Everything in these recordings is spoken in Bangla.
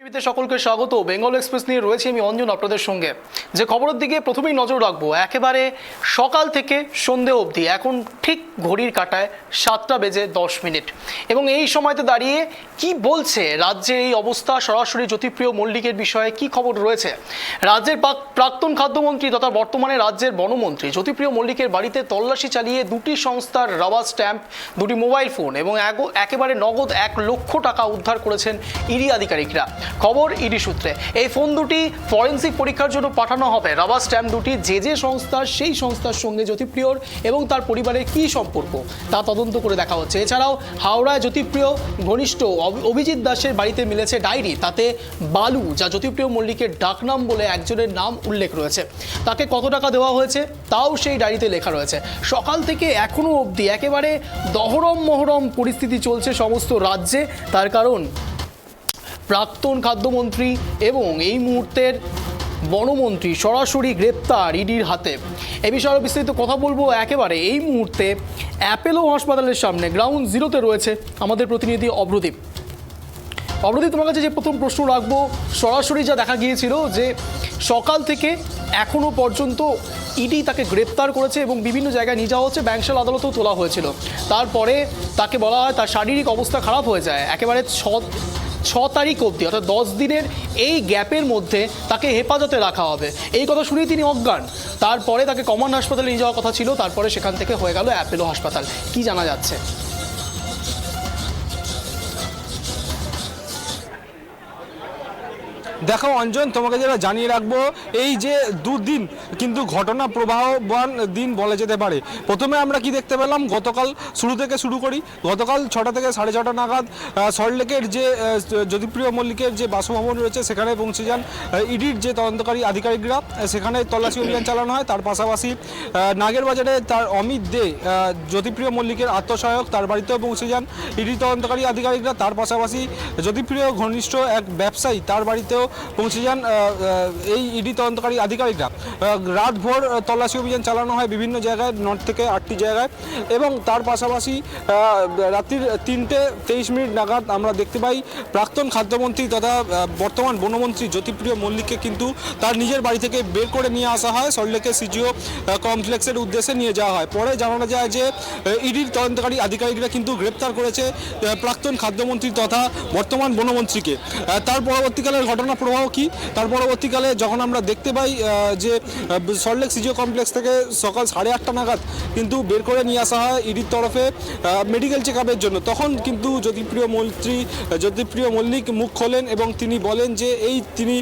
টিভিতে সকলকে স্বাগত। বেঙ্গল এক্সপ্রেস নিয়ে রয়েছে আমি অঞ্জন আপনাদের সঙ্গে। যে খবরের দিকে প্রথমেই নজর রাখবো, একেবারে সকাল থেকে সন্ধে অবধি এখন ঠিক ঘড়ির কাঁটায় 7:10 এবং এই সময়তে দাঁড়িয়ে কি বলছে রাজ্যের এই অবস্থা, সরাসরি জ্যোতিপ্রিয় মল্লিকের বিষয়ে কি খবর রয়েছে। রাজ্যের প্রাক্তন খাদ্যমন্ত্রী তথা বর্তমানে রাজ্যের বনমন্ত্রী জ্যোতিপ্রিয় মল্লিকের বাড়িতে তল্লাশি চালিয়ে দুটি সংস্থার রাবার স্ট্যাম্প, দুটি মোবাইল ফোন এবং একেবারে নগদ 1,00,000 টাকা উদ্ধার করেছেন ইডি আধিকারিকরা। খবর ইডি সূত্রে, এই ফোন দুটি ফরেন্সিক পরীক্ষার জন্য পাঠানো হবে। রাবার স্ট্যাম্প দুটি যে সংস্থা, সেই সংস্থার সঙ্গে জ্যোতিপ্রিয়র এবং তার পরিবারের কী সম্পর্ক তা তদন্ত করে দেখা হচ্ছে। এছাড়াও হাওড়ায় জ্যোতিপ্রিয় ঘনিষ্ঠ অভিজিৎ দাসের বাড়িতে মিলেছে ডায়েরি, তাতে বালু, যা জ্যোতিপ্রিয় মল্লিকের ডাকনাম বলে একজনের নাম উল্লেখ রয়েছে। তাকে কত টাকা দেওয়া হয়েছে তাও সেই ডায়েরিতে লেখা রয়েছে। সকাল থেকে এখনো অবধি একেবারে দহরম মহরম পরিস্থিতি চলছে সমস্ত রাজ্যে। তার কারণ প্রাক্তন খাদ্যমন্ত্রী এবং এই মুহূর্তের বনমন্ত্রী সরাসরি গ্রেপ্তার ইডির হাতে। এ বিষয়ে বিস্তারিত কথা বলবো। একেবারে এই মুহূর্তে অ্যাপেলো হাসপাতালের সামনে গ্রাউন্ড জিরোতে রয়েছে আমাদের প্রতিনিধি অভ্রদীপ। অভ্রদীপ, তোমার কাছে যে প্রথম প্রশ্ন রাখবো, সরাসরি যা দেখা গিয়েছিল যে সকাল থেকে এখনো পর্যন্ত ইডি তাকে গ্রেপ্তার করেছে এবং বিভিন্ন জায়গায় নিয়ে যাওয়া হচ্ছে, ব্যাংশাল আদালতেও তোলা হয়েছিল। তারপরে তাকে বলা হয় তার শারীরিক অবস্থা খারাপ হয়ে যায়। একেবারে 6 তারিখ অবধি, অর্থাৎ 10 দিনের এই গ্যাপের মধ্যে তাকে হেফাজতে রাখা হবে, এই কথা শুনেই তিনি অজ্ঞান। তারপরে তাকে কমান্ড হাসপাতালে নিয়ে যাওয়ার কথা ছিল, তারপরে সেখান থেকে হয়ে গেল অ্যাপেলো হাসপাতাল। কি জানা যাচ্ছে? দেখো অঞ্জন, তোমাকে যেটা জানিয়ে রাখবো, এই যে দুদিন কিন্তু ঘটনা প্রবাহবান দিন বলা যেতে পারে। প্রথমে আমরা কি দেখতে পেলাম, গতকাল শুরু থেকে শুরু করি, গতকাল 6টা থেকে 6:30 নাগাদ সল্টলেকের যে জ্যোতিপ্রিয় মল্লিকের যে বাসভবন রয়েছে সেখানে পৌঁছে যান ইডির যে তদন্তকারী আধিকারিকরা। সেখানে তল্লাশি অভিযান চালানো হয়। তার পাশাপাশি নাগেরবাজারে তার অমিত দে, জ্যোতিপ্রিয় মল্লিকের আত্মসহায়ক, তার বাড়িতেও পৌঁছে যান ইডির তদন্তকারী আধিকারিকরা। তার পাশাপাশি জ্যোতিপ্রিয় ঘনিষ্ঠ এক ব্যবসায়ী, তার বাড়িতেও পৌঁছে যান এই ইডি তদন্তকারী আধিকারিকরা। রাতভর তল্লাশি অভিযান চালানো হয় বিভিন্ন জায়গায়, 9 থেকে 8টি জায়গায়। এবং তার পাশাপাশি রাত্রির 3:23 নাগাদ আমরা দেখতে পাই প্রাক্তন খাদ্যমন্ত্রী তথা বর্তমান বনমন্ত্রী জ্যোতিপ্রিয় মল্লিককে কিন্তু তার নিজের বাড়ি থেকে বের করে নিয়ে আসা হয়, সল্টলেকের সিজিও কমপ্লেক্সের উদ্দেশ্যে নিয়ে যাওয়া হয়। পরে জানানো যায় যে ইডির তদন্তকারী আধিকারিকরা কিন্তু গ্রেপ্তার করেছে প্রাক্তন খাদ্যমন্ত্রী তথা বর্তমান বনমন্ত্রীকে। তার পরবর্তীকালের ঘটনা প্রবাহ কি, তার পরবর্তীকালে যখন আমরা দেখতে পাই যে সল্টলেক সিজিও কমপ্লেক্স থেকে সকাল 8:30 নাগাদ কিন্তু বের করে নিয়ে আসা হয় ইডির তরফে মেডিকেল চেক আপের জন্য, তখন কিন্তু জ্যোতিপ্রিয় মল্লিক মুখ খোলেন এবং তিনি বলেন যে তিনি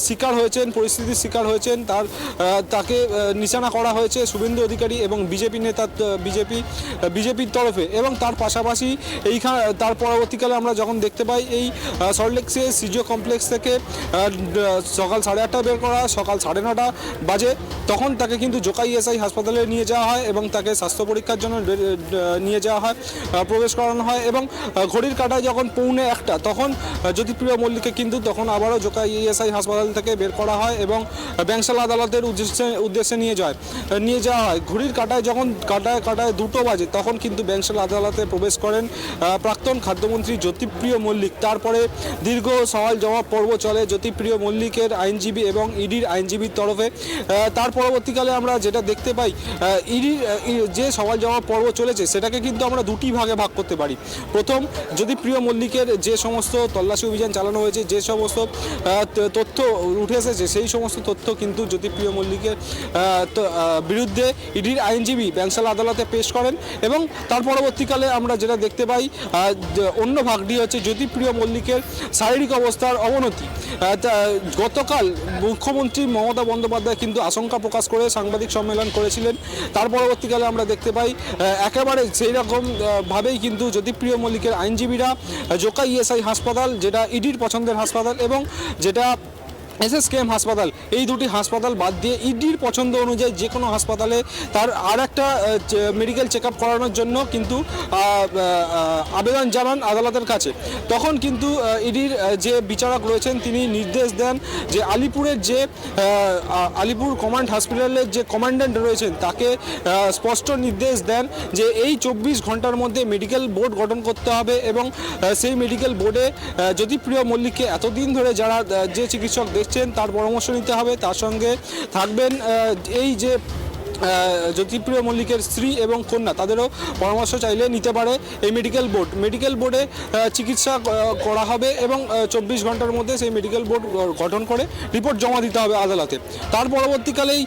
শিকার হয়েছেন, পরিস্থিতির শিকার হয়েছেন। তাকে নিশানা করা হয়েছে শুভেন্দু অধিকারী এবং বিজেপি নেতা, বিজেপির তরফে। এবং তার পাশাপাশি তার পরবর্তীকালে আমরা যখন দেখতে পাই এই সল্টলেক সিজিও কমপ্লেক্স থেকে সকাল 8:30 বের করা হয়, সকাল 9:30 বাজে তখন তাকে কিন্তু জোকাই এসআই হাসপাতালে নিয়ে যাওয়া হয় এবং তাকে স্বাস্থ্য পরীক্ষার জন্য নিয়ে যাওয়া হয়, প্রবেশ করানো হয়। এবং ঘড়ির কাঁটায় যখন 1:45 তখন জ্যোতিপ্রিয় মল্লিককে কিন্তু তখন আবারও জোকাই এসআই হাসপাতাল থেকে বের করা হয় এবং ব্যাংশাল আদালতের উদ্দেশ্যে নিয়ে যাওয়া হয়। ঘড়ির কাঁটায় যখন কাঁটায় 2টো বাজে তখন কিন্তু ব্যাংশাল আদালতে প্রবেশ করেন প্রাক্তন খাদ্যমন্ত্রী জ্যোতিপ্রিয় মল্লিক। তারপরে দীর্ঘ সওয়াল জবাব পর্ব চলে জ্যোতিপ্রিয় মল্লিকের আইনজীবী এবং ইডির আইনজীবীর তরফে। তার পরবর্তীকালে আমরা যেটা দেখতে পাই, ইডির যে সওয়াল জবাব পর্ব চলেছে সেটাকে কিন্তু আমরা দুটি ভাগে ভাগ করতে পারি। প্রথম, জ্যোতিপ্রিয় মল্লিকের যে সমস্ত তল্লাশি অভিযান চালানো হয়েছে, যে সমস্ত তথ্য উঠে এসেছে, সেই সমস্ত তথ্য কিন্তু জ্যোতিপ্রিয় মল্লিকের বিরুদ্ধে ইডির আইনজীবী ব্যাংশাল আদালতে পেশ করেন। এবং তার পরবর্তীকালে আমরা যেটা দেখতে পাই, অন্য ভাগটি হচ্ছে জ্যোতিপ্রিয় মল্লিকের শারীরিক অবস্থার অবনতি। গতকাল মুখ্যমন্ত্রী মমতা বন্দ্যোপাধ্যায় কিন্তু আশঙ্কা প্রকাশ করে সাংবাদিক সম্মেলন করেছিলেন। তার পরবর্তীকালে আমরা দেখতে পাই একেবারে সেই রকম ভাবেই কিন্তু জ্যোতিপ্রিয় মল্লিকের আইনজীবীরা জোকাই ইএসআই হাসপাতাল, যেটা ইডির পছন্দের হাসপাতাল এবং যেটা SSKM হাসপাতাল, এই দুটি হাসপাতাল বাদ দিয়ে ইডির পছন্দ অনুযায়ী যে কোনো হাসপাতালে তার আর একটা মেডিকেল চেক আপ করানোর জন্য কিন্তু আবেদন জানান আদালতের কাছে। তখন কিন্তু ইডির যে বিচারক রয়েছেন তিনি নির্দেশ দেন যে আলিপুরের যে আলিপুর কমান্ড হসপিটালের যে কমান্ড্যান্ট রয়েছেন তাকে স্পষ্ট নির্দেশ দেন যে এই 24 ঘন্টার মধ্যে মেডিকেল বোর্ড গঠন করতে হবে এবং সেই মেডিকেল বোর্ডে জ্যোতিপ্রিয় মল্লিককে এতদিন ধরে যারা যে চিকিৎসক দেখছেন তার পরামর্শ নিতে হবে। তার সঙ্গে থাকবেন এই যে জ্যোতিপ্রিয় মল্লিকের স্ত্রী এবং কন্যা, তাদেরও পরামর্শ চাইলে নিতে পারে এই মেডিকেল বোর্ডে চিকিৎসা করা হবে এবং 24 ঘন্টার মধ্যে সেই মেডিকেল বোর্ড গঠন করে রিপোর্ট জমা দিতে হবে আদালতে। তার পরবর্তীকালেই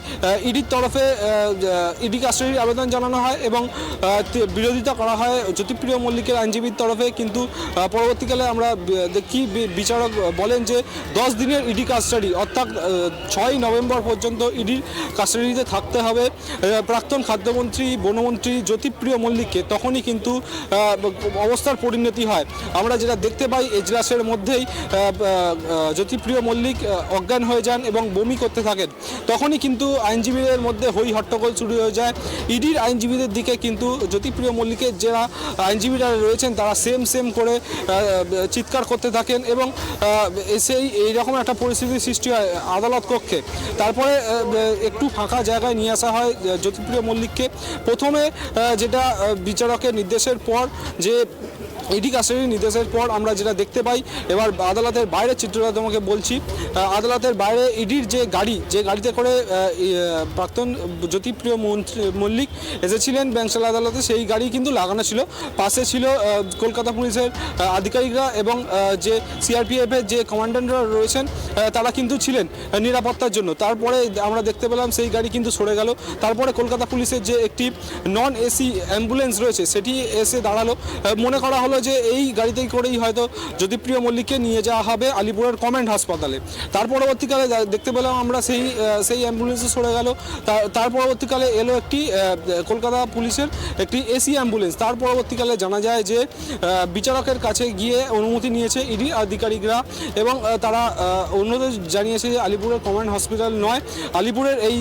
ইডির তরফে ইডি কাস্টাডির আবেদন জানানো হয় এবং বিরোধিতা করা হয় জ্যোতিপ্রিয় মল্লিকের আইনজীবীর তরফে। কিন্তু পরবর্তীকালে আমরা দেখি বিচারক বলেন যে 10 দিনের ইডি কাস্টাডি, অর্থাৎ 6 নভেম্বর পর্যন্ত ইডির কাস্টাডিতে থাকতে হবে প্রাক্তন খাদ্যমন্ত্রী বনমন্ত্রী জ্যোতিপ্রিয় মল্লিককে। তখনই কিন্তু অবস্থার পরিণতি হয়। আমরা যেটা দেখতে পাই এজলাসের মধ্যেই জ্যোতিপ্রিয় মল্লিক অজ্ঞান হয়ে যান এবং বমি করতে থাকেন। তখনই কিন্তু আইনজীবীদের মধ্যে হই হট্টগোল শুরু হয়ে যায়। ইডির আইনজীবীদের দিকে কিন্তু জ্যোতিপ্রিয় মল্লিকের যারা আইনজীবীরা রয়েছেন তারা সেম করে চিৎকার করতে থাকেন এবং সেই এইরকম একটা পরিস্থিতির সৃষ্টি হয় আদালত কক্ষে। তারপরে একটু ফাঁকা জায়গায় নিয়ে আসা হয় জ্যোতিপ্রিয় মল্লিককে। প্রথমে যেটা বিচারকের নির্দেশের পর যে ইডি কাস্টাডির নির্দেশের পর আমরা যেটা দেখতে পাই, এবার আদালতের বাইরে চিত্রটা তোমাকে বলছি। আদালতের বাইরে ইডির যে গাড়িতে করে প্রাক্তন জ্যোতিপ্রিয় মল্লিক এসেছিলেন ব্যাংশাল আদালতে, সেই গাড়ি কিন্তু লাগানো ছিল। পাশে ছিল কলকাতা পুলিশের আধিকারিকরা এবং যে সিআরপিএফের যে কমান্ড্যান্টরা রয়েছেন তারা কিন্তু ছিলেন নিরাপত্তার জন্য। তারপরে আমরা দেখতে পেলাম সেই গাড়ি কিন্তু সরে গেল। তারপরে কলকাতা পুলিশের যে একটি নন এসি অ্যাম্বুলেন্স রয়েছে সেটি এসে দাঁড়ালো। মনে করা হলো যে এই গাড়িতেই করেই হয়তো জ্যোতিপ্রিয় মল্লিককে নিয়ে যাওয়া হবে আলিপুরের কমান্ড হাসপাতালে। তার পরবর্তীকালে দেখতে পেলাম আমরা সেই অ্যাম্বুলেন্সে সরে গেল। তার পরবর্তীকালে এলো একটি কলকাতা পুলিশের একটি এসি অ্যাম্বুলেন্স। তার পরবর্তীকালে জানা যায় যে বিচারকের কাছে গিয়ে অনুমতি নিয়েছে ইডি আধিকারিকরা এবং তারা অন্যদের জানিয়েছে যে আলিপুরের কমান্ড হসপিটাল নয়, আলিপুরের এই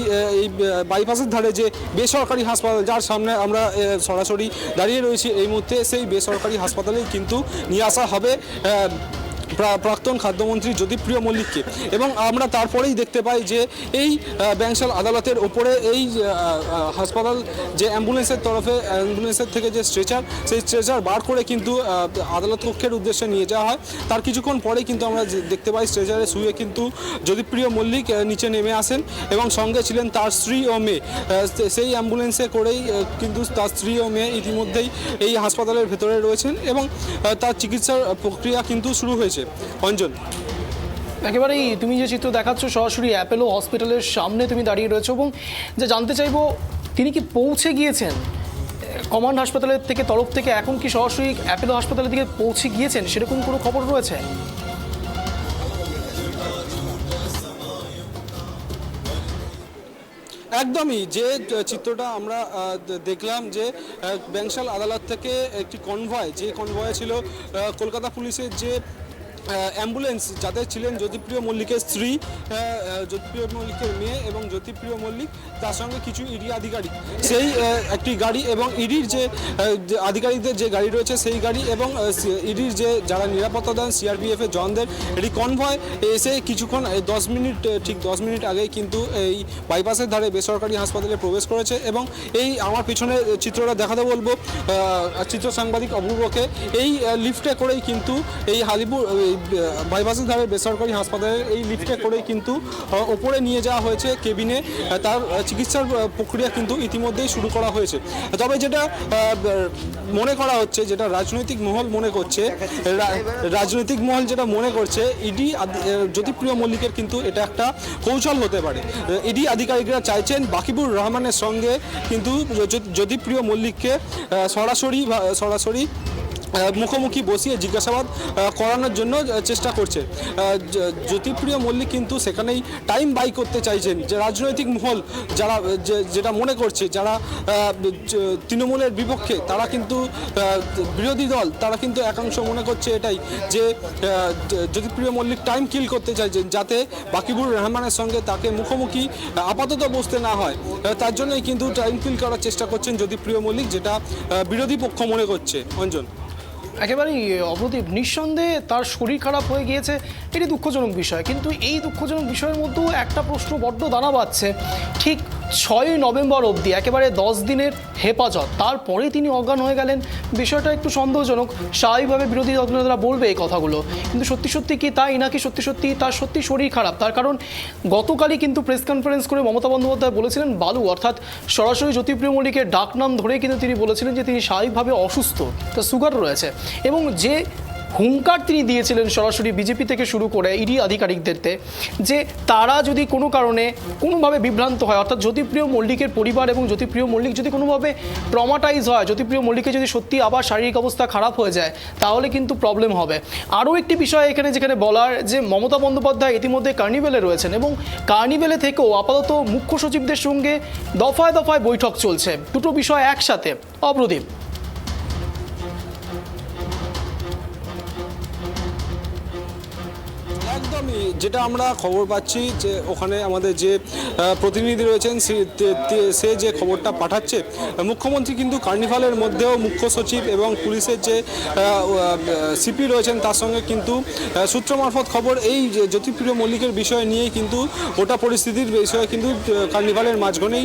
বাইপাসের ধারে যে বেসরকারি হাসপাতাল যার সামনে আমরা সরাসরি দাঁড়িয়ে রয়েছি এই মুহূর্তে, সেই বেসরকারি হাসপাতালেই কিন্তু নিয়ে আসা হবে প্রাক্তন খাদ্যমন্ত্রী জ্যোতিপ্রিয় মল্লিককে। এবং আমরা তারপরেই দেখতে পাই যে এই ব্যাংশাল আদালতের ওপরে এই হাসপাতাল যে অ্যাম্বুলেন্সের থেকে যে স্ট্রেচার বার করে কিন্তু আদালত কক্ষের উদ্দেশ্যে নিয়ে যাওয়া হয়। তার কিছুক্ষণ পরেই কিন্তু আমরা দেখতে পাই স্ট্রেচারে শুয়ে কিন্তু জ্যোতিপ্রিয় মল্লিক নিচে নেমে আসেন এবং সঙ্গে ছিলেন তার স্ত্রী ও মেয়ে। সেই অ্যাম্বুলেন্সে করেই কিন্তু তার স্ত্রী ও মেয়ে ইতিমধ্যেই এই হাসপাতালের ভেতরে রয়েছেন এবং তার চিকিৎসার প্রক্রিয়া কিন্তু শুরু হয়েছে। অঞ্জন, একেবারেই তুমি যে চিত্র দেখাচ্ছ সরাসরি অ্যাপোলো হসপিটালের সামনে তুমি দাঁড়িয়ে রয়েছো এবং যে জানতে চাইবো তিনি কি পৌঁছে গিয়েছেন কমান্ড হাসপাতালের থেকে তরফ থেকে, এখন কি সরাসরি অ্যাপোলো হাসপাতালের দিকে পৌঁছে গিয়েছেন সেরকম কোনো খবর রয়েছে? একদমই যে চিত্রটা আমরা দেখলাম যে ব্যাংশাল আদালত থেকে একটি কনভয়, যে কনভয় ছিল কলকাতা পুলিশের যে অ্যাম্বুলেন্স, যাতে ছিলেন জ্যোতিপ্রিয় মল্লিকের স্ত্রী, জ্যোতিপ্রিয় মল্লিকের মেয়ে এবং জ্যোতিপ্রিয় মল্লিক, তার সঙ্গে কিছু ইডি আধিকারিক, সেই একটি গাড়ি এবং ইডির যে আধিকারিকদের যে গাড়ি রয়েছে সেই গাড়ি এবং ইডির যে যারা নিরাপত্তা দেন সিআরপিএফের জওয়ানদের একটি কনভয় এসে কিছুক্ষণ 10 মিনিট আগেই কিন্তু এই বাইপাসের ধারে বেসরকারি হাসপাতালে প্রবেশ করেছে। এবং এই আমার পিছনে চিত্রটা দেখাতে বলবো চিত্র সাংবাদিক অপূর্বকে, এই লিফটে করেই কিন্তু এই আলিপুর বাইপাসের ধারে বেসরকারি হাসপাতালের এই লিফটে করেই কিন্তু ওপরে নিয়ে যাওয়া হয়েছে কেবিনে। তার চিকিৎসার প্রক্রিয়া কিন্তু ইতিমধ্যেই শুরু করা হয়েছে। তবে যেটা মনে করা হচ্ছে, যেটা রাজনৈতিক মহল যেটা মনে করছে ইডি জ্যোতিপ্রিয় মল্লিকের কিন্তু এটা একটা কৌশল হতে পারে। ইডি আধিকারিকরা চাইছেন বাকিবুর রহমানের সঙ্গে কিন্তু জ্যোতিপ্রিয় মল্লিককে সরাসরি মুখোমুখি বসিয়ে জিজ্ঞাসাবাদ করানোর জন্য চেষ্টা করছে। জ্যোতিপ্রিয় মল্লিক কিন্তু সেখানেই টাইম বাই করতে চাইছেন, যে রাজনৈতিক মহল যারা যেটা মনে করছে, যারা তৃণমূলের বিপক্ষে, তারা কিন্তু বিরোধী দল, তারা কিন্তু একাংশ মনে করছে এটাই, যে জ্যোতিপ্রিয় মল্লিক টাইম কিল করতে চাইছেন যাতে বাকিবুর রহমানের সঙ্গে তাকে মুখোমুখি আপাতত বসতে না হয়। তার জন্যই কিন্তু টাইম কিল করার চেষ্টা করছেন জ্যোতিপ্রিয় মল্লিক, যেটা বিরোধী পক্ষ মনে করছে। অঞ্জন, একেবারেই অপ্রদীপ, নিঃসন্দেহে তার শরীর খারাপ হয়ে গিয়েছে, এটি দুঃখজনক বিষয়। কিন্তু এই দুঃখজনক বিষয়ের মধ্যেও একটা প্রশ্ন বড্ড দানা বাঁধছে। ঠিক 6ই নভেম্বর অবধি একেবারে 10 দিনের হেফাজত, তারপরেই তিনি অজ্ঞান হয়ে গেলেন, বিষয়টা একটু সন্দেহজনক। স্বাভাবিকভাবে বিরোধী দলনেতারা বলবে এই কথাগুলো, কিন্তু সত্যি সত্যি কি তাই, নাকি সত্যি সত্যি তার সত্যি শরীর খারাপ? তার কারণ গতকালই কিন্তু প্রেস কনফারেন্স করে মমতা বন্দ্যোপাধ্যায় বলেছিলেন, বালু অর্থাৎ সরাসরি জ্যোতিপ্রিয় মল্লিকের ডাক নাম ধরেই কিন্তু তিনি বলেছিলেন যে তিনি স্বাভাবিকভাবে অসুস্থ, তার সুগার রয়েছে। এবং যে হুঙ্কার তিনি দিয়েছিলেন সরাসরি বিজেপি থেকে শুরু করে ইডি আধিকারিকদেরতে, যে তারা যদি কোনো কারণে কোনোভাবে বিভ্রান্ত হয়, অর্থাৎ জ্যোতিপ্রিয় মল্লিকের পরিবার এবং জ্যোতিপ্রিয় মল্লিক যদি কোনোভাবে ট্রমাটাইজ হয়, জ্যোতিপ্রিয় মল্লিকের যদি সত্যি আবার শারীরিক অবস্থা খারাপ হয়ে যায়, তাহলে কিন্তু প্রবলেম হবে। আরও একটি বিষয় এখানে যেখানে বলার, যে মমতা বন্দ্যোপাধ্যায় ইতিমধ্যে কার্নিভেলে রয়েছেন এবং কার্নিভেলে থেকেও আপাতত মুখ্য সচিবদের সঙ্গে দফায় দফায় বৈঠক চলছে। দুটো বিষয় একসাথে, অপ্রদীপ। একদমই, যেটা আমরা খবর পাচ্ছি যে ওখানে আমাদের যে প্রতিনিধি রয়েছেন সে যে খবরটা পাঠাচ্ছে, মুখ্যমন্ত্রী কিন্তু কার্নিভালের মধ্যেও মুখ্য সচিব এবং পুলিশের যে সিপি রয়েছেন তার সঙ্গে কিন্তু সূত্র মারফত খবর এই যে জ্যোতিপ্রিয় মল্লিকের বিষয় নিয়েই কিন্তু ওটা পরিস্থিতির বিষয়ে কিন্তু কার্নিভালের মাঝখানেই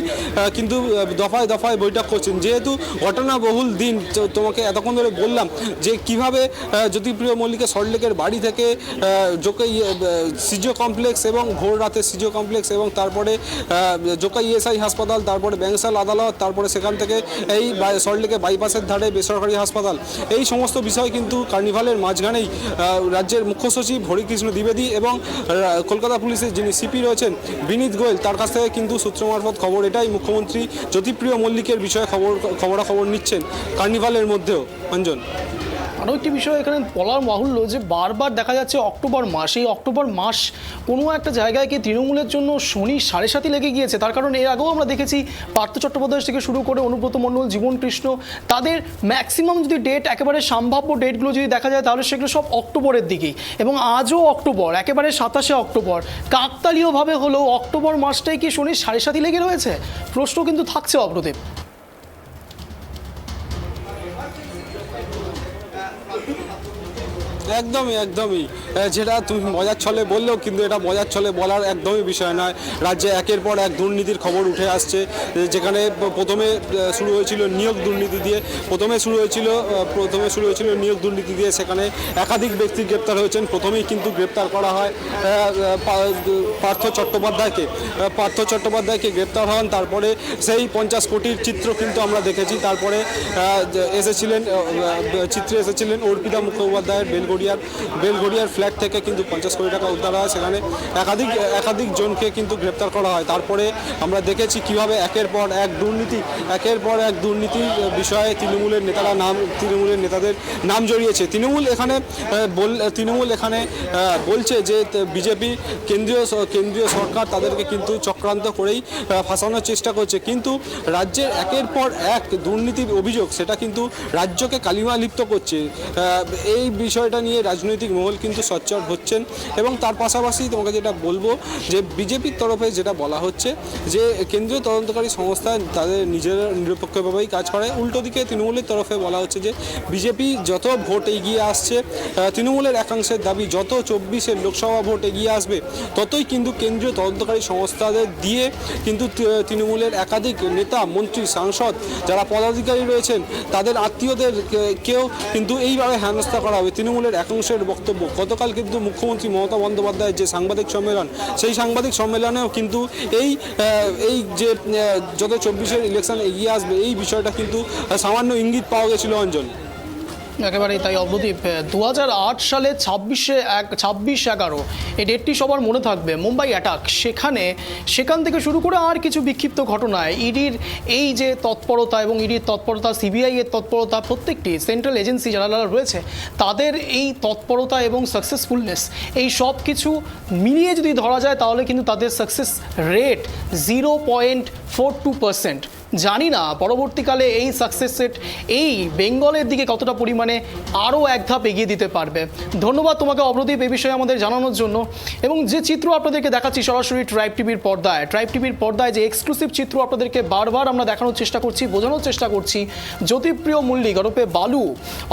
কিন্তু দফায় দফায় বৈঠক করছেন। যেহেতু ঘটনাবহুল দিন, তোমাকে এতক্ষণ ধরে বললাম যে কিভাবে জ্যোতিপ্রিয় মল্লিকের সল্টলেকের বাড়ি থেকে সিজিও কমপ্লেক্স এবং ভোর রাতে সিজিও কমপ্লেক্স এবং তারপরে জোকা ইএসআই হাসপাতাল, তারপরে ব্যাংসাল আদালত, তারপরে সেখান থেকে এই সল্টলেকে বাইপাসের ধারে বেসরকারি হাসপাতাল, এই সমস্ত বিষয় কিন্তু কার্নিভালের মাঝখানেই রাজ্যের মুখ্য সচিব হরিকৃষ্ণ দ্বিবেদী এবং কলকাতা পুলিশের যিনি সিপি রয়েছেন বিনীত গোয়েল, তার কাছ থেকে কিন্তু সূত্র মারফত খবর এটাই, মুখ্যমন্ত্রী জ্যোতিপ্রিয় মল্লিকের বিষয়ে খবরাখবর নিচ্ছেন কার্নিভালের মধ্যেও। অঞ্জন, আরও একটি বিষয় এখানে বলার বাহুল্য, যে বারবার দেখা যাচ্ছে অক্টোবর মাস, এই অক্টোবর মাস কোনো একটা জায়গায় কি তৃণমূলের জন্য শনি সাড়ে সাতি লেগে গিয়েছে। তার কারণ এর আগেও আমরা দেখেছি পার্থ চট্টোপাধ্যায় থেকে শুরু করে অনুব্রত মণ্ডল, জীবন কৃষ্ণ, তাদের ম্যাক্সিমাম যদি ডেট, একেবারে সম্ভাব্য ডেটগুলো যদি দেখা যায়, তাহলে সেগুলো সব অক্টোবরের দিকেই। এবং আজও অক্টোবর, একেবারে 27শে অক্টোবর, কাকতালীয়ভাবে হলেও অক্টোবর মাসটাই কি শনির সাড়ে সাতি লেগে রয়েছে? প্রশ্ন কিন্তু থাকছে অপ্রদীপ। একদমই একদমই, যেটা তুমি মজার ছলে বললেও কিন্তু এটা মজার ছলে বলার একদমই বিষয় নয়। রাজ্যে একের পর এক দুর্নীতির খবর উঠে আসছে, যেখানে প্রথমে শুরু হয়েছিল নিয়োগ দুর্নীতি দিয়ে, প্রথমে শুরু হয়েছিল নিয়োগ দুর্নীতি দিয়ে, সেখানে একাধিক ব্যক্তি গ্রেপ্তার হয়েছেন। প্রথমেই কিন্তু গ্রেপ্তার করা হয় পার্থ চট্টোপাধ্যায়কে গ্রেপ্তার হন, তারপরে সেই 50 কোটির চিত্র কিন্তু আমরা দেখেছি। তারপরে চিত্রে এসেছিলেন অর্পিতা মুখোপাধ্যায়ের বেলঘড়িয়ার ফ্ল্যাট থেকে কিন্তু 50 কোটি টাকা উদ্ধার হয়, সেখানে একাধিক জনকে কিন্তু গ্রেপ্তার করা হয়। তারপরে আমরা দেখেছি কিভাবে একের পর এক দুর্নীতির বিষয়ে তৃণমূলের নেতাদের নাম জড়িয়েছে। তৃণমূল এখানে বলছে যে বিজেপি কেন্দ্রীয় সরকার তাদেরকে কিন্তু চক্রান্ত করেই ফাঁসানোর চেষ্টা করছে, কিন্তু রাজ্যের একের পর এক দুর্নীতির অভিযোগ সেটা কিন্তু রাজ্যকে কালিমা লিপ্ত করছে। এই বিষয়টা নিয়ে রাজনৈতিক মহল কিন্তু সোচ্চার হচ্ছেন। এবং তার পাশাপাশি তোমাকে যেটা বলবো, যে বিজেপির তরফে যেটা বলা হচ্ছে যে কেন্দ্রীয় তদন্তকারী সংস্থা তাদের নিজেরা নিরপেক্ষভাবেই কাজ করে, উল্টো দিকে তৃণমূলের তরফে বলা হচ্ছে যে বিজেপি যত ভোট এগিয়ে আসছে, তৃণমূলের একাংশের দাবি যত 24-এর লোকসভা ভোট এগিয়ে আসবে, ততই কিন্তু কেন্দ্রীয় তদন্তকারী সংস্থাদের দিয়ে কিন্তু তৃণমূলের একাধিক নেতা, মন্ত্রী, সাংসদ যারা পদাধিকারী রয়েছেন তাদের আত্মীয়দের কেউ কিন্তু এইভাবে হেনস্থা করা হবে। তৃণমূলের একাংশের বক্তব্য, গতকাল কিন্তু মুখ্যমন্ত্রী মমতা বন্দ্যোপাধ্যায়ের যে সাংবাদিক সম্মেলন, সেই সাংবাদিক সম্মেলনেও কিন্তু এই যে যত 24-এর ইলেকশন এগিয়ে আসবে, এই বিষয়টা কিন্তু সামান্য ইঙ্গিত পাওয়া গেছিল। অঞ্জন, একেবারেই তাই অবদীপ। 2008 সালে 26/11 এই ডেটটি সবার মনে থাকবে, মুম্বাই অ্যাটাক। সেখান থেকে শুরু করে আর কিছু বিক্ষিপ্ত ঘটনায় ইডির এই যে তৎপরতা এবং ইডির তৎপরতা, সিবিআই এর তৎপরতা, প্রত্যেকটি সেন্ট্রাল এজেন্সি যারা রয়েছে তাদের এই তৎপরতা এবং সাকসেসফুলনেস, এই সব কিছু মিলিয়ে যদি ধরা যায় তাহলে কিন্তু তাদের সাকসেস রেট 0.42%। জানি না পরবর্তীকালে এই সাকসেস রেট এই বেঙ্গলের দিকে কতটা পরিমাণে আরও এক ধাপ এগিয়ে দিতে পারবে। ধন্যবাদ তোমাকে অবদীপ এই বিষয়ে আমাদের জানানোর জন্য। এবং যে চিত্র আপনাদেরকে দেখাচ্ছি সরাসরি ট্রাইব টিভির পর্দায় যে এক্সক্লুসিভ চিত্র আপনাদেরকে বারবার আমরা দেখানোর চেষ্টা করছি, বোঝানোর চেষ্টা করছি, জ্যোতিপ্রিয় মল্লিক ওরফে বালু,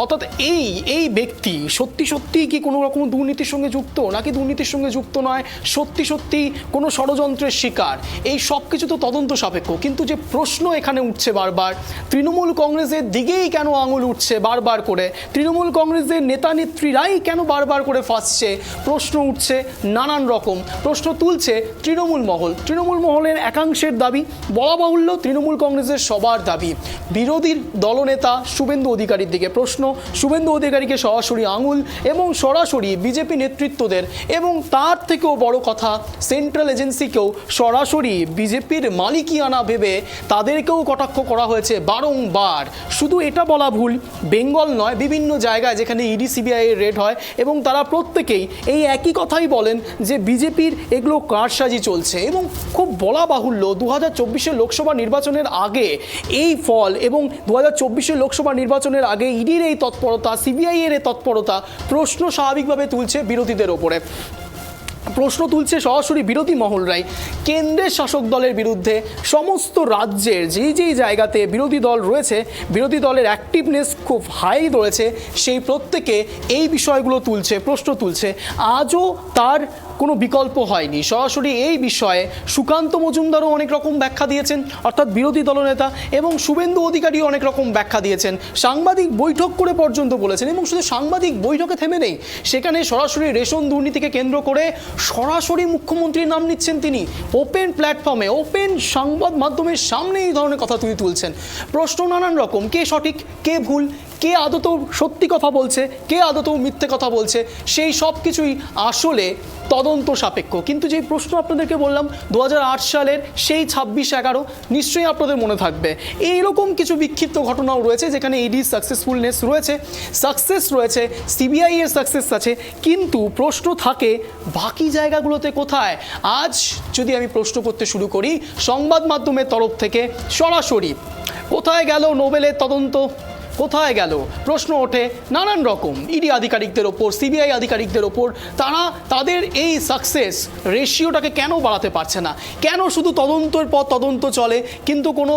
অর্থাৎ এই ব্যক্তি সত্যি কি কোনো রকম দুর্নীতির সঙ্গে যুক্ত, নাকি দুর্নীতির সঙ্গে যুক্ত নয়, সত্যি কোনো ষড়যন্ত্রের শিকার, এই সব কিছু তো তদন্ত সাপেক্ষ। কিন্তু যে প্রশ্ন এখানে উঠছে বারবার, তৃণমূল কংগ্রেসের দিকেই কেন আঙুল উঠছে বারবার করে, তৃণমূল কংগ্রেসের নেতা নেত্রীরাই কেন বারবার করে ফাঁসছে, প্রশ্ন উঠছে নানান রকম, প্রশ্ন তুলছে তৃণমূল মহলের একাংশের দাবি, বলা বাহুল্য তৃণমূল কংগ্রেসের সবার দাবি। বিরোধী দলনেতা শুভেন্দু অধিকারীর দিকে প্রশ্ন, শুভেন্দু অধিকারীকে সরাসরি আঙুল এবং সরাসরি বিজেপি নেতৃত্বদের, এবং তার থেকেও বড় কথা সেন্ট্রাল এজেন্সিকেও সরাসরি বিজেপির মালিকিয়ানা ভেবে তাদেরকেও কটাক্ষ করা হয়েছে বারংবার। শুধু এটা বলা ভুল, বেঙ্গল নয়, বিভিন্ন জায়গায় যেখানে ইডি সিবিআই এর রেড হয় এবং তারা প্রত্যেকেই এই একই কথাই বলেন যে বিজেপির এগুলো কারসাজি চলছে। এবং খুব বলা বাহুল্য 2024 লোকসভা নির্বাচনের আগে এই ফল, এবং 2024 লোকসভা নির্বাচনের আগে ইডির এই তৎপরতা, সিবিআই এর এই তৎপরতা প্রশ্ন স্বাভাবিকভাবে তুলছে বিরোধীদের ওপরে। প্রশ্ন তুলছে সরাসরি বিরোধী মহলরাই কেন্দ্রের শাসক দলের বিরুদ্ধে। সমস্ত রাজ্যের যেই জায়গাতে বিরোধী দল রয়েছে, বিরোধী দলের অ্যাক্টিভনেস খুব হাই রয়েছে, সেই প্রত্যেকে এই বিষয়গুলো তুলছে, প্রশ্ন তুলছে। আজও তার কোনো বিকল্প হয়নি। সরাসরি এই বিষয়ে সুকান্ত মজুমদারও অনেক রকম ব্যাখ্যা দিয়েছেন, অর্থাৎ বিরোধী দলনেতা, এবং শুভেন্দু অধিকারীও অনেক রকম ব্যাখ্যা দিয়েছেন, সাংবাদিক বৈঠক করে পর্যন্ত বলেছেন। এবং শুধু সাংবাদিক বৈঠকে থেমে নেই, সেখানে সরাসরি রেশন দুর্নীতিকে কেন্দ্র করে সরাসরি মুখ্যমন্ত্রীর নাম নিচ্ছেন তিনি, ওপেন প্ল্যাটফর্মে, ওপেন সংবাদ মাধ্যমের সামনে এই ধরনের কথা তুলছেন। প্রশ্ন নানান রকম, কে সঠিক কে ভুল, কে আদতেও সত্যি কথা বলছে, কে আদতেও মিথ্যে কথা বলছে, সেই সব কিছুই আসলে তদন্ত সাপেক্ষ। কিন্তু যে প্রশ্ন আপনাদেরকে বললাম 2008 সালের সেই 26/11, নিশ্চয়ই আপনাদের মনে থাকবে এইরকম কিছু বিক্ষিপ্ত ঘটনাও রয়েছে যেখানে ইডির সাকসেসফুলনেস রয়েছে, সাকসেস রয়েছে, সিবিআই এর সাকসেস আছে, কিন্তু প্রশ্ন থাকে বাকি জায়গাগুলোতে কোথায়। আজ যদি আমি প্রশ্ন করতে শুরু করি সংবাদ মাধ্যমের তরফ থেকে সরাসরি, কোথায় গেল নোবেলের তদন্ত, কোথায় গেল, প্রশ্ন ওঠে নানান রকম ইডি আধিকারিকদের ওপর, সিবিআই আধিকারিকদের ওপর। তারা তাদের এই সাকসেস রেশিওটাকে কেন বাড়াতে পারছে না, কেন শুধু তদন্তের পর তদন্ত চলে কিন্তু কোনো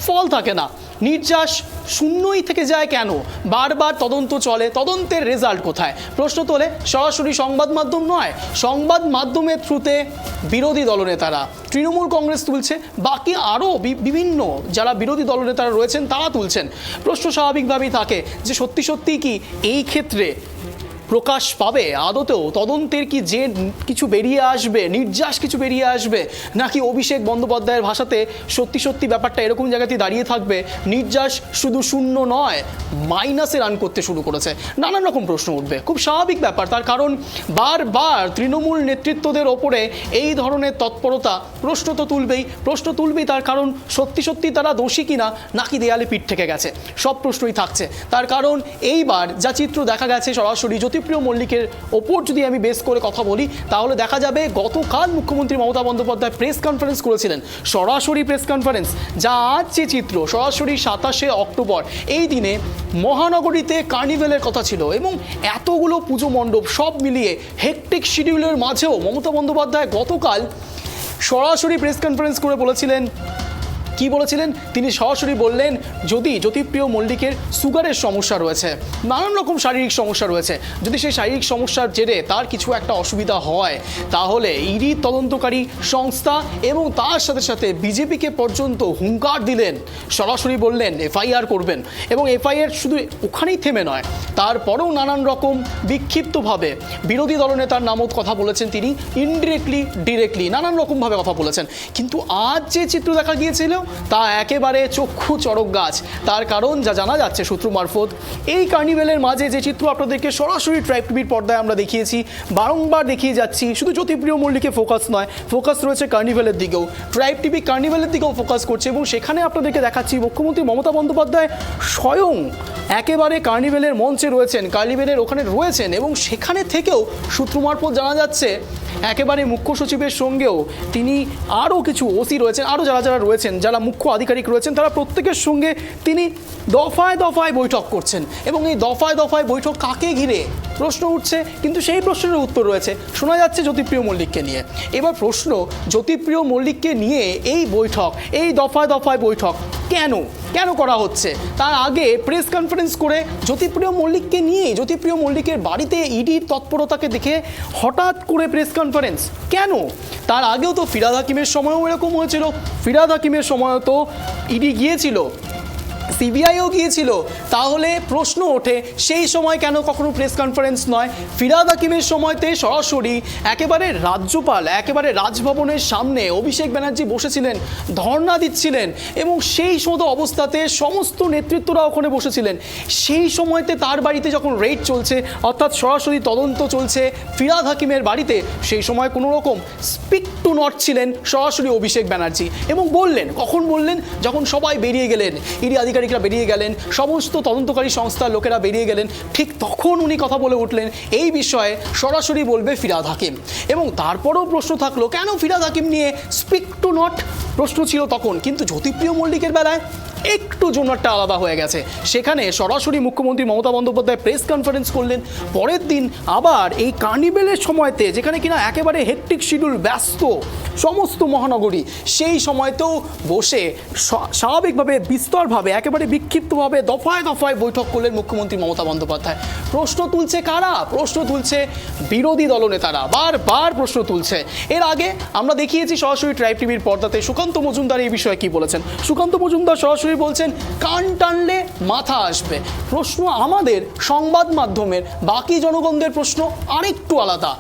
ফল থাকে না, নির্যাস শূন্যই থেকে যায় কেন, বারবার তদন্ত চলে, তদন্তের রেজাল্ট কোথায়, প্রশ্ন তোলে সরাসরি সংবাদ মাধ্যম নয়, সংবাদ মাধ্যমের থ্রুতে বিরোধী দলনেতারা, তৃণমূল কংগ্রেস তুলছে, বাকি আরও বিভিন্ন যারা বিরোধী দলনেতারা রয়েছেন তারা তুলছেন। প্রশ্ন স্বাভাবিকভাবেই থাকে যে সত্যি কি এই ক্ষেত্রে প্রকাশ পাবে আদতেও, তদন্তের কি যে কিছু বেরিয়ে আসবে, নির্যাস কিছু বেরিয়ে আসবে, নাকি অভিষেক বন্দ্যোপাধ্যায়ের ভাষাতে সত্যি ব্যাপারটা এরকম জায়গাতেই দাঁড়িয়ে থাকবে, নির্যাস শুধু শূন্য নয় মাইনাসে রান করতে শুরু করেছে। নানান রকম প্রশ্ন উঠবে, খুব স্বাভাবিক ব্যাপার। তার কারণ বারবার তৃণমূল নেতৃত্বদের ওপরে এই ধরনের তৎপরতা প্রশ্ন তো তুলবেই, তার কারণ সত্যি তারা দোষী কিনা, নাকি দেয়ালে পিঠ থেকে গেছে, সব প্রশ্নই থাকছে। তার কারণ এইবার যা চিত্র দেখা গেছে সরাসরি জ্যোতিপ্রিয় মল্লিকের ওপর যদি আমি বেস করে কথা বলি তাহলে দেখা যাবে গতকাল মুখ্যমন্ত্রী মমতা বন্দ্যোপাধ্যায় প্রেস কনফারেন্স করেছিলেন, সরাসরি প্রেস কনফারেন্স, যা আজ যে চিত্র সরাসরি 27শে অক্টোবর এই দিনে মহানগরীতে কার্নিভেলের কথা ছিল, এবং এতগুলো পুজো মণ্ডপ সব মিলিয়ে হেকটিক শিডিউলের মাঝেও মমতা বন্দ্যোপাধ্যায় গতকাল সরাসরি প্রেস কনফারেন্স করে বলেছিলেন, কি বলেছিলেন তিনি, সরাসরি বললেন যদি জ্যোতিপ্রিয় মল্লিকের সুগারের সমস্যা রয়েছে, নানান রকম শারীরিক সমস্যা রয়েছে, যদি সেই শারীরিক সমস্যার জেরে তার কিছু একটা অসুবিধা হয় তাহলে ইডি তদন্তকারী সংস্থা এবং তার সাথে বিজেপিকে পর্যন্ত হুঙ্কার দিলেন, সরাসরি বললেন এফআইআর করবেন। এবং এফআইআর শুধু ওখানেই থেমে নয়, তারপরেও নানান রকম বিক্ষিপ্তভাবে বিরোধী দলনেতার নামত কথা বলেছেন তিনি, ইনডিরেক্টলি ডিরেক্টলি নানান রকমভাবে কথা বলেছেন। কিন্তু আজ যে চিত্র দেখা গিয়েছিল তা একেবারে চক্ষু চড়ক গাছ। তার কারণ যা জানা যাচ্ছে সূত্র মারফত, এই কার্নিভেলের মাঝে যে চিত্র আপনাদেরকে সরাসরি ট্রাইব টিভির পর্দায় আমরা দেখিয়েছি, বারংবার দেখিয়ে যাচ্ছি, শুধু জ্যোতিপ্রিয় মল্লিকে ফোকাস নয়, ফোকাস রয়েছে কার্নিভেলের দিকেও। ট্রাইব টিভি কার্নিভেলের দিকেও ফোকাস করছে এবং সেখানে আপনাদেরকে দেখাচ্ছি মুখ্যমন্ত্রী মমতা বন্দ্যোপাধ্যায় স্বয়ং একেবারে কার্নিভেলের মঞ্চে রয়েছেন, কার্নিভেলের ওখানে রয়েছেন এবং সেখানে থেকেও সূত্র মারফত জানা যাচ্ছে একেবারে মুখ্য সচিবের সঙ্গেও তিনি আরও কিছু ওসি রয়েছেন, আরও যারা যারা রয়েছেন, যারা মুখ্য আধিকারিক রয়েছেন, তারা প্রত্যেকের সঙ্গে তিনি দফায় দফায় বৈঠক করছেন। এবং এই দফায় দফায় বৈঠক কাকে ঘিরে প্রশ্ন উঠছে, কিন্তু সেই প্রশ্নের উত্তর রয়েছে, শোনা যাচ্ছে জ্যোতিপ্রিয় মল্লিককে নিয়ে। এবার প্রশ্ন, জ্যোতিপ্রিয় মল্লিককে নিয়ে এই বৈঠক, এই দফায় দফায় বৈঠক কেন করা হচ্ছে? তার আগে প্রেস কনফারেন্স করে জ্যোতিপ্রিয় মল্লিককে নিয়ে, জ্যোতিপ্রিয় মল্লিকের বাড়িতে ইডির তৎপরতাকে দেখে হঠাৎ করে প্রেস কনফারেন্স কেন? তার আগেও তো ফিরহাদ হাকিমের সময়ও এরকম হয়েছিল, ফিরহাদ হাকিমের সময়ও তো ইডি গিয়েছিল, সিবিআইও গিয়েছিল। তাহলে প্রশ্ন ওঠে সেই সময় কেন কখনো প্রেস কনফারেন্স নয়? ফিরহাদ হাকিমের সময়তে সরাসরি একেবারে রাজ্যপাল, একেবারে রাজভবনের সামনে অভিষেক ব্যানার্জি বসেছিলেন, ধর্ণা দিচ্ছিলেন এবং সেই মতো অবস্থাতে সমস্ত নেতৃত্বরা ওখানে বসেছিলেন। সেই সময়তে তার বাড়িতে যখন রেড চলছে, অর্থাৎ সরাসরি তদন্ত চলছে ফিরহাদ হাকিমের বাড়িতে, সেই সময় কোনো রকম স্পিক টু নট ছিলেন সরাসরি অভিষেক ব্যানার্জি এবং বললেন, কখন বললেন? যখন সবাই বেরিয়ে গেলেন, ইডি আধিকারিকরা বেরিয়ে গেলেন, সমস্ত তদন্তকারী সংস্থার লোকেরা বেরিয়ে গেলেন, ঠিক তখন উনি কথা বলে উঠলেন এই বিষয়ে সরাসরি বলবে ফিরহাদ হাকিম। এবং তারপরেও প্রশ্ন থাকলো কেন ফিরহাদ হাকিম নিয়ে স্পিক টু নট প্রশ্ন ছিল তখন, কিন্তু জ্যোতিপ্রিয় মল্লিকের বেলায় একটু জোনারটা আলাদা হয়ে গেছে। সেখানে সরাসরি মুখ্যমন্ত্রী মমতা বন্দ্যোপাধ্যায় প্রেস কনফারেন্স করলেন, পরের দিন আবার এই কার্নিভেলের সময়তে, যেখানে কিনা একেবারে হেক্টিক শিডিউল, ব্যস্ত সমস্ত মহানগরী, সেই সময়তেও বসে স্বাভাবিকভাবে, বিস্তরভাবে, একেবারে বিক্ষিপ্তভাবে দফায় দফায় বৈঠক করলেন মুখ্যমন্ত্রী মমতা বন্দ্যোপাধ্যায়। প্রশ্ন তুলছে কারা? প্রশ্ন তুলছে বিরোধী দলনেতারা, বারবার প্রশ্ন তুলছে। এর আগে আমরা দেখিয়েছি সরাসরি ট্রাইব টিভির পর্দাতে সুকান্ত মজুমদার এই বিষয়ে কি বলেছেন। সুকান্ত মজুমদার সরাসরি বলছেন কান টানলে মাথা আসবে। প্রশ্ন আমাদের সংবাদ মাধ্যমের, বাকি জনগণদের প্রশ্ন আরেকটু আলাদা।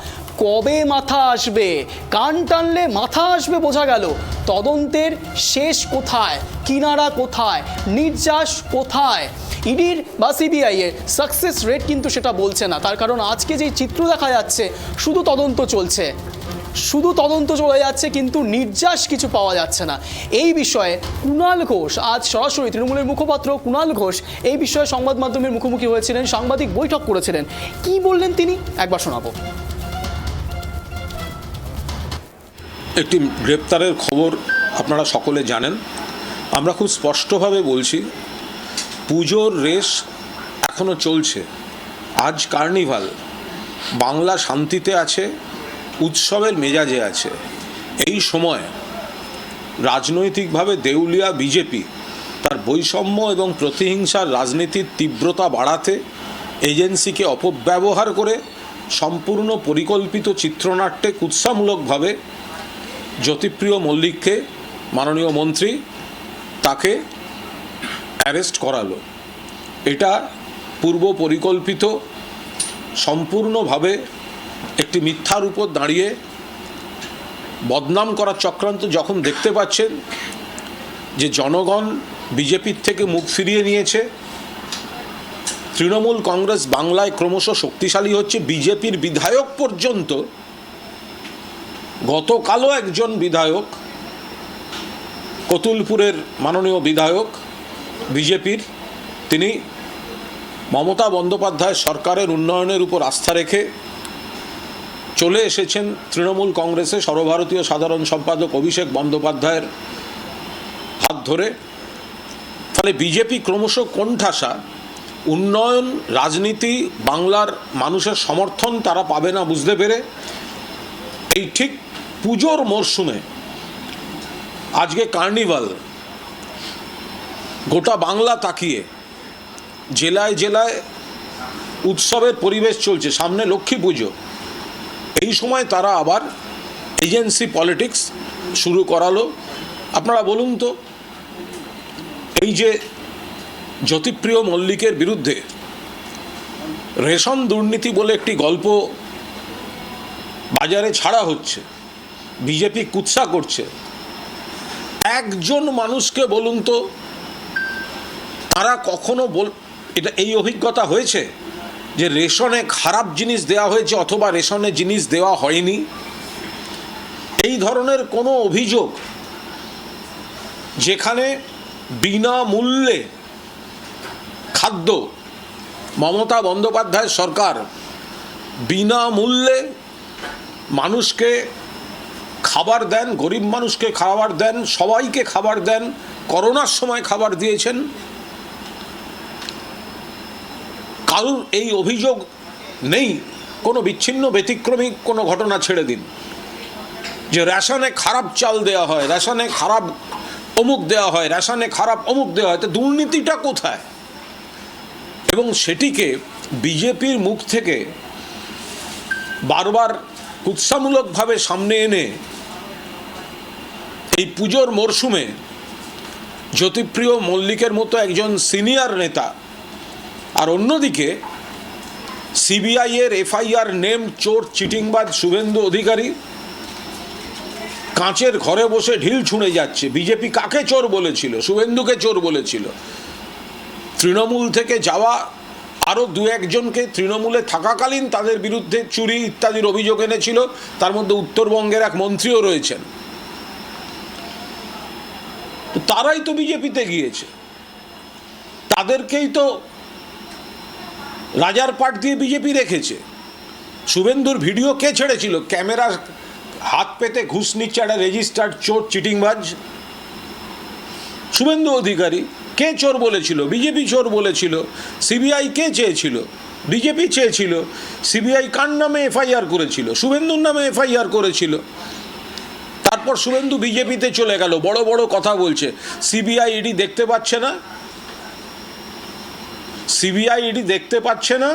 কবে মাথা আসবে? কান টানলে মাথা আসবে বোঝা গেল, তদন্তের শেষ কোথায়, কিনারা কোথায়, নির্যাস কোথায়? ইডির বা সিবিআই এর সাকসেস রেট কিন্তু সেটা বলছে না। তার কারণ আজকে যে চিত্র দেখা যাচ্ছে, শুধু তদন্ত চলছে, শুধু তদন্ত চলে যাচ্ছে, কিন্তু নির্যাস কিছু পাওয়া যাচ্ছে না। এই বিষয়ে কুণাল ঘোষ, আজ সরাসরি তৃণমূলের মুখপাত্র কুণাল ঘোষ এই বিষয়ে সংবাদ মাধ্যমের মুখোমুখি হয়েছিলেন, সাংবাদিক বৈঠক করেছিলেন। কি বললেন তিনি একবার শোনাবো। একটি গ্রেপ্তারের খবর আপনারা সকলে জানেন। আমরা খুব স্পষ্টভাবে বলছি, পুজোর রেশ এখনও চলছে। আজ কার্নিভাল, বাংলা শান্তিতে আছে, উৎসবের মেজাজে আছে। এই সময় রাজনৈতিকভাবে দেউলিয়া বিজেপি তার বৈষম্য এবং প্রতিহিংসার রাজনীতির তীব্রতা বাড়াতে এজেন্সিকে অপব্যবহার করে সম্পূর্ণ পরিকল্পিত চিত্রনাট্যে কুৎসামূলকভাবে জ্যোতিপ্রিয় মল্লিককে, মাননীয় মন্ত্রী, তাকে অ্যারেস্ট করালো। এটা পূর্ব পরিকল্পিত, সম্পূর্ণভাবে একটি মিথ্যার উপর দাঁড়িয়ে বদনাম করার চক্রান্ত। যখন দেখতে পাচ্ছেন যে জনগণ বিজেপির থেকে মুখ ফিরিয়ে নিয়েছে, তৃণমূল কংগ্রেস বাংলায় ক্রমশ শক্তিশালী হচ্ছে, বিজেপির বিধায়ক পর্যন্ত, গতকালও একজন বিধায়ক, কতুলপুরের মাননীয় বিধায়ক বিজেপির, তিনি মমতা বন্দ্যোপাধ্যায় সরকারের উন্নয়নের উপর আস্থা রেখে চলে এসেছেন তৃণমূল কংগ্রেসে সর্বভারতীয় সাধারণ সম্পাদক অভিষেক বন্দ্যোপাধ্যায়ের হাত ধরে। ফলে বিজেপি ক্রমশ কোণঠাসা। উন্নয়ন, রাজনীতি, বাংলার মানুষের সমর্থন তারা পাবে না বুঝতে পেরে এই ঠিক পুজোর মরশুমে আজকে কার্নিভাল, গোটা বাংলা তাকিয়ে, জেলায় জেলায় উৎসবের পরিবেশ চলছে, সামনে লক্ষ্মী পুজো। এই সময় তারা আবার এজেন্সি পলিটিক্স শুরু করালো। আপনারা বলুন তো, এই যে জ্যোতিপ্রিয় মল্লিকের বিরুদ্ধে রেশন দুর্নীতি বলে একটি গল্প বাজারে ছাড়া হচ্ছে, বিজেপি কুৎসা করছে, একজন মানুষকে বলুন তো, তারা কখনো এটা এই অভিজ্ঞতা হয়েছে যে রেশনে খারাপ জিনিস দেওয়া হয়েছে অথবা রেশনে জিনিস দেওয়া হয়নি? এই ধরনের কোনো অভিযোগ যেখানে বিনামূল্যে খাদ্য, মমতা বন্দ্যোপাধ্যায় সরকার বিনামূল্যে মানুষকে খাবার দেন, গরিব মানুষকে খাবার দেন, সবাইকে খাবার দেন, করোনার সময় খাবার দিয়েছেন। কারোর এই অভিযোগ নেই, কোনো বিচ্ছিন্ন ব্যতিক্রমী কোনো ঘটনা ছেড়ে দিন, যে রেশনে খারাপ চাল দেওয়া হয়, রেশনে খারাপ অমুক দেওয়া হয়, রেশনে খারাপ অমুক দেওয়া হয়, তো দুর্নীতিটা কোথায়? এবং সেটিকে বিজেপির মুখ থেকে বারবার কুৎসামূলকভাবে সামনে এনে এই পুজোর মরশুমে জ্যোতিপ্রিয় মল্লিকের মতো একজন সিনিয়র নেতা, আর অন্যদিকে সিবিআইয়ের এফআইআর নেম চোর চিটিংবাজ শুভেন্দু অধিকারী কাঁচের ঘরে বসে ঢিল ছুঁড়ে যাচ্ছে। বিজেপি কাকে চোর বলেছিল? শুভেন্দুকে চোর বলেছিল। তৃণমূল থেকে যাওয়া আরও দু একজনকে তৃণমূলে থাকাকালীন তাদের বিরুদ্ধে চুরি ইত্যাদির অভিযোগ এনেছিল, তার মধ্যে উত্তরবঙ্গের এক মন্ত্রীও রয়েছেন। তারাই তো বিজেপিতে গিয়েছে, তাদেরকেই তো রাজার পাট দিয়ে বিজেপি রেখেছে। শুভেন্দুর ভিডিও কে ছেড়েছিল? ক্যামেরা হাত পেতে ঘুষ নিচ্ছে একটা রেজিস্টার্ড চোর চিটিংবাজ শুভেন্দু অধিকারী। কে চোর বলেছিল? বিজেপি চোর বলেছিল। সিবিআই কে চেয়েছিল? বিজেপি চেয়েছিল। সিবিআই কার নামে এফআইআর করেছিল? শুভেন্দুর নামে এফআইআর করেছিল। তারপর শুভেন্দু বিজেপিতে চলে গেল, বড় বড় কথা বলছে। সিবিআই ইডি দেখতে পাচ্ছে না? সিবিআই ইডি দেখতে পাচ্ছে না?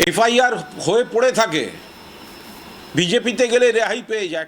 এফআইআর হয়ে পড়ে থাকে, বিজেপিতে গেলে রেহাই পেয়ে যায়।